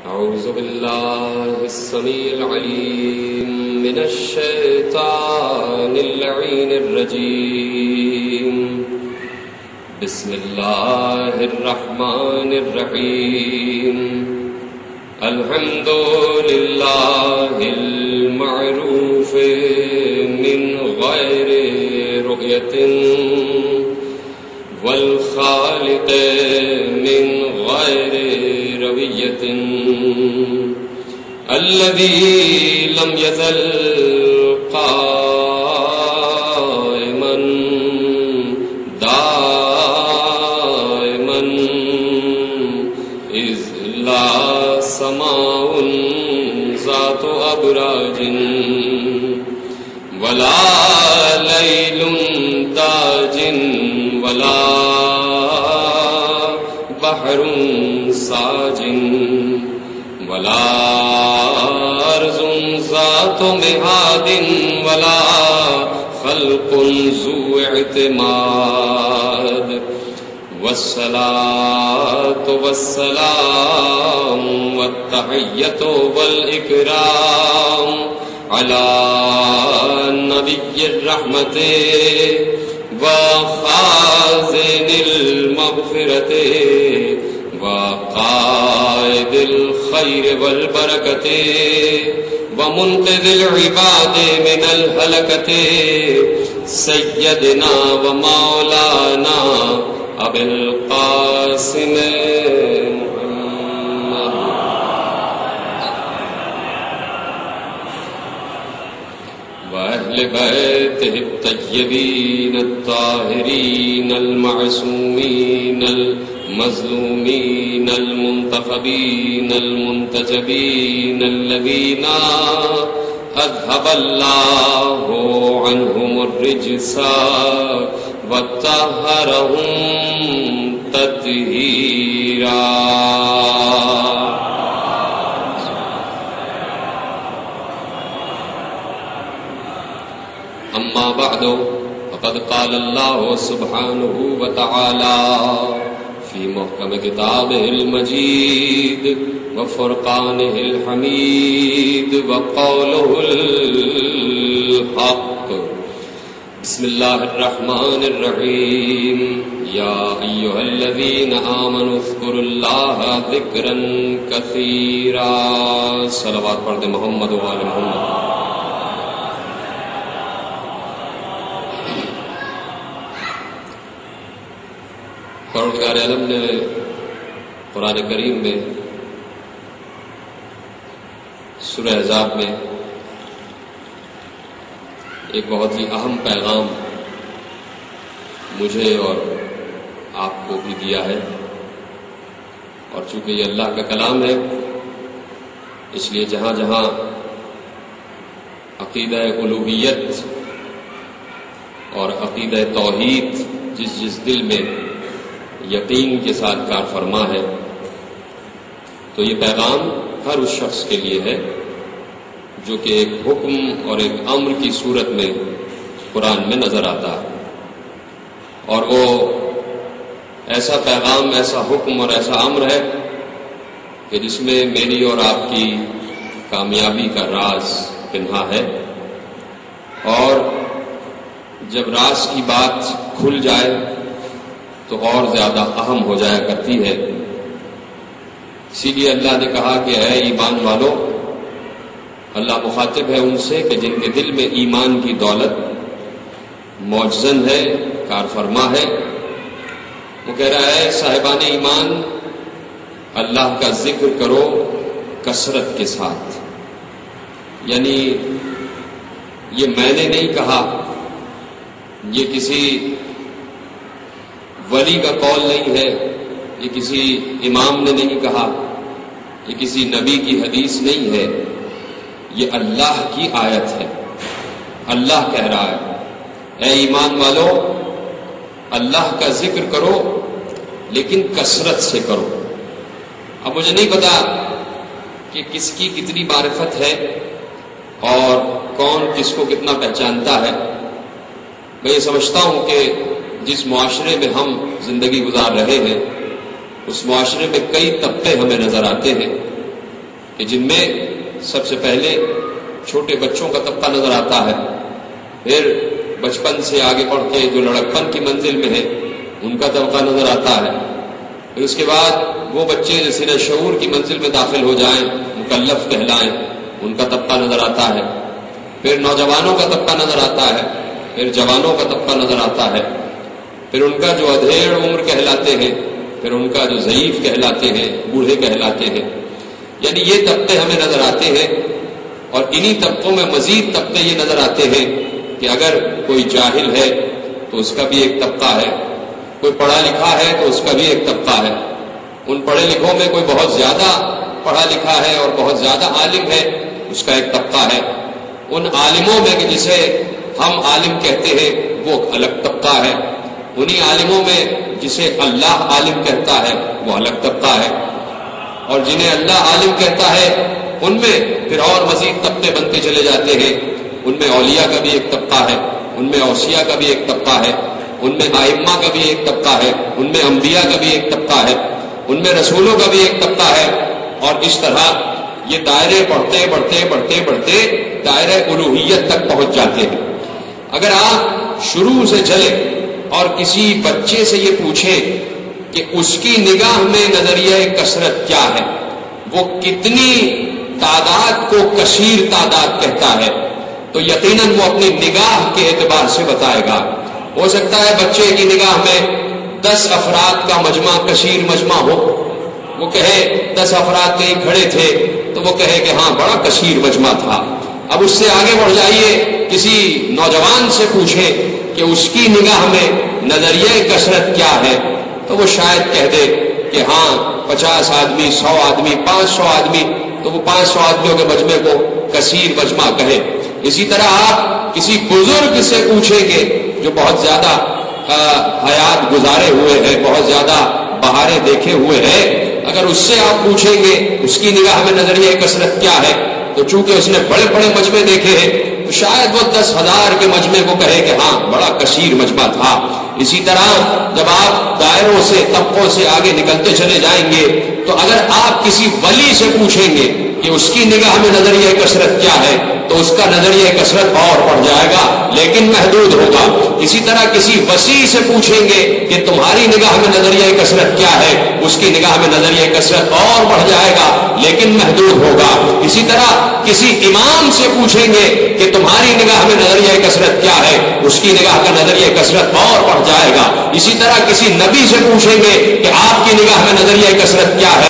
أعوذ بالله السميع العليم من الشيطان اللعين الرجيم. بسم الله الرحمن الرحيم. الحمد لله المعروف من غير رؤية والخالق من غير روية الذي لم يزل قائما دائما إذ لا سماء ذات أبراج ولا ليل داج ولا بحر ساج ولا أرض ذات مهاد ولا خلق ذو اعتماد والصلاة والسلام والتحية والإكرام على نبي الرحمة وخازن المغفرة وقائد الخير والبركة ومنقذ العباد من الهلكة سيدنا ومولانا أبي القاسم محمد وأهل بيته الطيبين الطاهرين المعصومين المظلومين المنتخبين المنتجبين الذين أذهب الله عنهم الرجس وطهرهم تطهيرا. أما بعد فقد قال الله سبحانه وتعالى في محكم كتابه المجيد وفرقانه الحميد وقوله الحق. بسم الله الرحمن الرحيم. يا أيها الذين آمنوا اذكروا الله ذكرا كثيرا. صلوات پڑھ دے محمد وآل محمد. پروردگار عالم نے قرآن کریم میں سورہ احزاب میں ایک بہت ہی اہم پیغام مجھے اور آپ کو بھی دیا ہے، اور چونکہ یہ اللہ کا کلام ہے اس لیے جہاں جہاں عقیدہ الوہیت اور عقیدہ توحید جس دل میں یقین کے ساتھ کار فرما ہے، تو یہ پیغام ہر اس شخص کے لیے ہے جو کہ ایک حکم اور ایک امر کی صورت میں قرآن میں نظر آتا ہے، اور وہ ایسا پیغام، ایسا حکم اور ایسا امر ہے کہ جس میں میری اور آپ کی کامیابی کا راز پنہا ہے، اور جب راز کی بات کھل جائے تو اور زیادہ اہم ہو جایا کرتی ہے. اسی لیے اللہ نے کہا کہ اے ایمان والو، اللہ مخاطب ہے ان سے کہ جن کے دل میں ایمان کی دولت موجزن ہے، کار فرما ہے. وہ کہہ رہا ہے صاحبان ایمان، اللہ کا ذکر کرو کثرت کے ساتھ. یعنی یہ میں نے نہیں کہا، یہ کسی ولی کا قول نہیں ہے، یہ کسی امام نے نہیں کہا، یہ کسی نبی کی حدیث نہیں ہے، یہ اللہ کی آیت ہے. اللہ کہہ رہا ہے اے ایمان والو، اللہ کا ذکر کرو لیکن کثرت سے کرو. اب مجھے نہیں پتا کہ کس کی کتنی معرفت ہے اور کون کس کو کتنا پہچانتا ہے. میں یہ سمجھتا ہوں کہ جس معاشرے میں ہم زندگی گزار رہے ہیں اس معاشرے میں کئی طبقے ہمیں نظر آتے ہیں کہ جن میں سب سے پہلے چھوٹے بچوں کا طبقہ نظر آتا ہے، پھر بچپن سے آگے بڑھ کے جو لڑکپن کی منزل میں ہے ان کا طبقہ نظر آتا ہے، پھر اس کے بعد وہ بچے جو سن شعور کی منزل میں داخل ہو جائیں، مکلف کہلائیں، ان کا طبقہ نظر آتا ہے، پھر نوجوانوں کا طبقہ نظر آتا ہے، پھر جوانوں کا طبقہ نظر آتا ہے، پھر ان کا جو ادھیڑ عمر کہلاتے ہیں، پھر ان کا جو ضعیف کہلاتے ہیں، بوڑھے کہلاتے ہیں۔ یعنی یہ طبقے ہمیں نظر آتے ہیں، اور انہی طبقوں میں مزید طبقے یہ نظر آتے ہیں کہ اگر کوئی جاہل ہے تو اس کا بھی ایک طبقہ ہے، کوئی پڑھا لکھا ہے تو اس کا بھی ایک طبقہ ہے۔ ان پڑھے لکھوں میں کوئی بہت زیادہ پڑھا لکھا ہے اور بہت زیادہ عالم ہے، اس کا ایک طبقہ ہے۔ ان عالموں میں کہ جسے ہم عالم کہتے ہیں وہ الگ طبقہ ہے، انہی عالموں میں جسے اللہ عالم کہتا ہے وہ الگ طبقہ ہے، اور جنہیں اللہ عالم کہتا ہے ان میں پھر اور مزید طبقے بنتے چلے جاتے ہیں۔ ان میں اولیاء کا بھی ایک طبقہ ہے، ان میں اوصیاء کا بھی ایک طبقہ ہے، ان میں ائمہ کا بھی ایک طبقہ ہے، ان میں انبیاء کا بھی ایک طبقہ ہے، ان میں رسولوں کا بھی ایک طبقہ ہے، اور اس طرح یہ دائرے بڑھتے بڑھتے بڑھتے بڑھتے دائرہ الوہیت تک پہنچ جاتے ہیں۔ اگر آپ شروع سے چلیں اور کسی بچے سے یہ پوچھیں کہ اس کی نگاہ میں نظریہ کثرت کیا ہے، وہ کتنی تعداد کو کثیر تعداد کہتا ہے، تو یقیناً وہ اپنی نگاہ کے اعتبار سے بتائے گا۔ ہو سکتا ہے بچے کی نگاہ میں 10 افراد کا مجمع کثیر مجمع ہو، وہ کہے 10 افراد کہیں کھڑے تھے تو وہ کہے کہ ہاں بڑا کثیر مجمع تھا۔ اب اس سے آگے بڑھ جائیے، کسی نوجوان سے پوچھیں کہ اس کی نگاہ میں نظریہ کثرت کیا ہے، تو وہ شاید کہہ دے کہ ہاں 50 آدمی، 100 آدمی، 500 آدمی، تو وہ 500 آدمیوں کے مجمع کو کثیر مجمع کہے۔ اسی طرح آپ کسی بزرگ سے پوچھیں گے جو بہت زیادہ حیات گزارے ہوئے ہیں، بہت زیادہ بہاریں دیکھے ہوئے ہیں، اگر اس سے آپ پوچھیں گے اس کی نگاہ میں نظریہ کثرت کیا ہے، تو چونکہ اس نے بڑے بڑے مجمع دیکھے ہیں تو شاید وہ 10,000 کے مجمع کو کہے کہ ہاں بڑا کثیر مجمع تھا۔ اسی طرح جب آپ دائروں سے طبقوں سے آگے نکلتے چلے جائیں گے تو اگر آپ کسی ولی سے پوچھیں گے کہ اس کی نگاہ میں نظریہ کثرت کیا ہے تو اس کا نظریہ کثرت اور بڑھ جائے گا لیکن محدود ہوگا۔ اسی طرح کسی وسیع سے پوچھیں گے کہ تمہاری نگاہ میں نظریہ کثرت کیا ہے، اس کی نگاہ میں نظریہ کثرت اور بڑھ جائے گا لیکن محدود ہوگا۔ اسی طرح کسی امام سے پوچھیں گے کہ تمہاری نگاہ میں نظریہ کثرت کیا ہے، اس کی نگاہ کا نظریہ کثرت اور بڑھ جائے گا۔ اسی طرح کسی نبی سے پوچھیں گے کہ آپ کی نگاہ میں نظریہ کثرت کیا ہے،